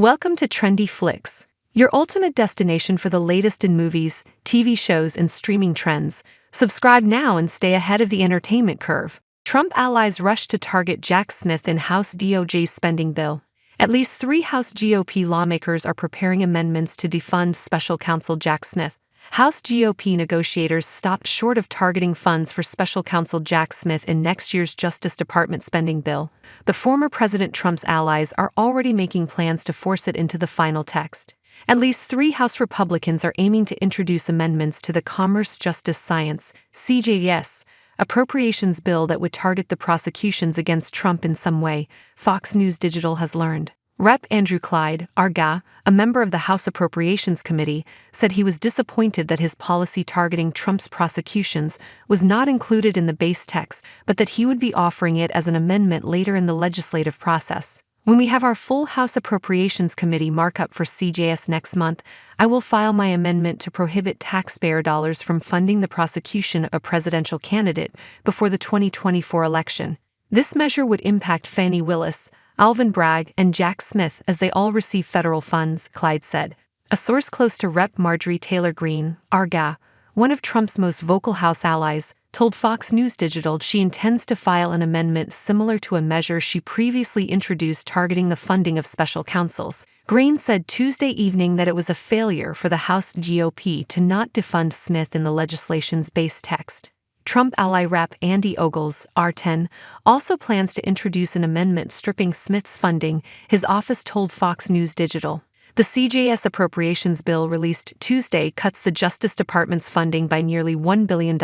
Welcome to Trendy Flicks, your ultimate destination for the latest in movies, TV shows, and streaming trends. Subscribe now and stay ahead of the entertainment curve. Trump allies rush to target Jack Smith in House DOJ spending bill. At least 3 House GOP lawmakers are preparing amendments to defund special counsel Jack Smith. House GOP negotiators stopped short of targeting funds for special counsel Jack Smith in next year's Justice Department spending bill, but former President Trump's allies are already making plans to force it into the final text. At least 3 House Republicans are aiming to introduce amendments to the Commerce Justice Science (CJS) appropriations bill that would target the prosecutions against Trump in some way, Fox News Digital has learned. Rep. Andrew Clyde, Arga, a member of the House Appropriations Committee, said he was disappointed that his policy targeting Trump's prosecutions was not included in the base text, but that he would be offering it as an amendment later in the legislative process. When we have our full House Appropriations Committee markup for CJS next month, I will file my amendment to prohibit taxpayer dollars from funding the prosecution of a presidential candidate before the 2024 election. This measure would impact Fani Willis, Alvin Bragg, and Jack Smith as they all receive federal funds, Clyde said. A source close to Rep. Marjorie Taylor Greene, Arga, one of Trump's most vocal House allies, told Fox News Digital she intends to file an amendment similar to a measure she previously introduced targeting the funding of special counsels. Greene said Tuesday evening that it was a failure for the House GOP to not defund Smith in the legislation's base text. Trump ally Rep. Andy Ogles, R10, also plans to introduce an amendment stripping Smith's funding, his office told Fox News Digital. The CJS appropriations bill released Tuesday cuts the Justice Department's funding by nearly $1 billion.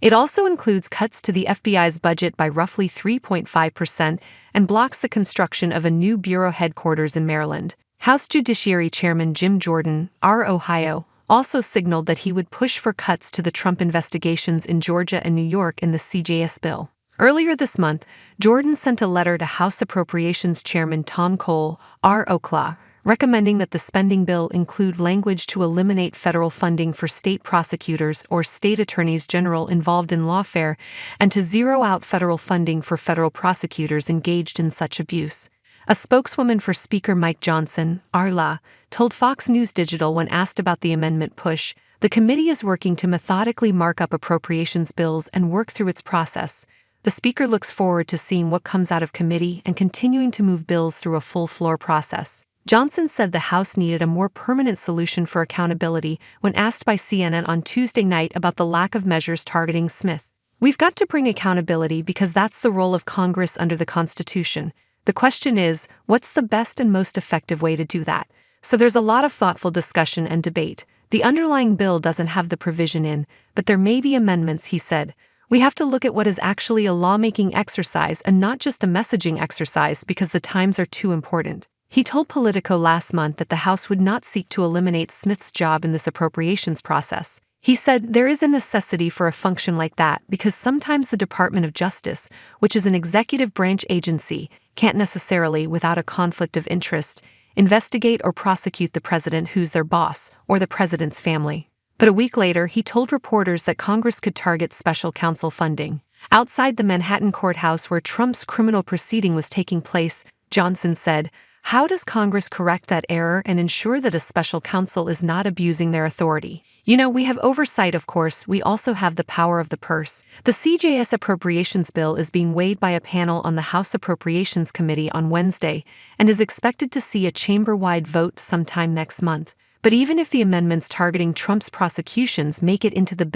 It also includes cuts to the FBI's budget by roughly 3.5% and blocks the construction of a new bureau headquarters in Maryland. House Judiciary Chairman Jim Jordan, R. Ohio, also signaled that he would push for cuts to the Trump investigations in Georgia and New York in the CJS bill. Earlier this month, Jordan sent a letter to House Appropriations Chairman Tom Cole, R. Okla, recommending that the spending bill include language to eliminate federal funding for state prosecutors or state attorneys general involved in lawfare and to zero out federal funding for federal prosecutors engaged in such abuse. A spokeswoman for Speaker Mike Johnson, Arla, told Fox News Digital when asked about the amendment push, the committee is working to methodically mark up appropriations bills and work through its process. The Speaker looks forward to seeing what comes out of committee and continuing to move bills through a full floor process. Johnson said the House needed a more permanent solution for accountability when asked by CNN on Tuesday night about the lack of measures targeting Smith. "We've got to bring accountability because that's the role of Congress under the Constitution. The question is, what's the best and most effective way to do that? So there's a lot of thoughtful discussion and debate. The underlying bill doesn't have the provision in, but there may be amendments," he said. "We have to look at what is actually a lawmaking exercise and not just a messaging exercise because the times are too important." He told Politico last month that the House would not seek to eliminate Smith's job in this appropriations process. He said there is a necessity for a function like that because sometimes the Department of Justice, which is an executive branch agency, can't necessarily, without a conflict of interest, investigate or prosecute the president who's their boss or the president's family. But a week later, he told reporters that Congress could target special counsel funding. Outside the Manhattan courthouse where Trump's criminal proceeding was taking place, Johnson said, "How does Congress correct that error and ensure that a special counsel is not abusing their authority? You know, we have oversight, of course, we also have the power of the purse." The CJS appropriations bill is being weighed by a panel on the House Appropriations Committee on Wednesday and is expected to see a chamber-wide vote sometime next month. But even if the amendments targeting Trump's prosecutions make it into the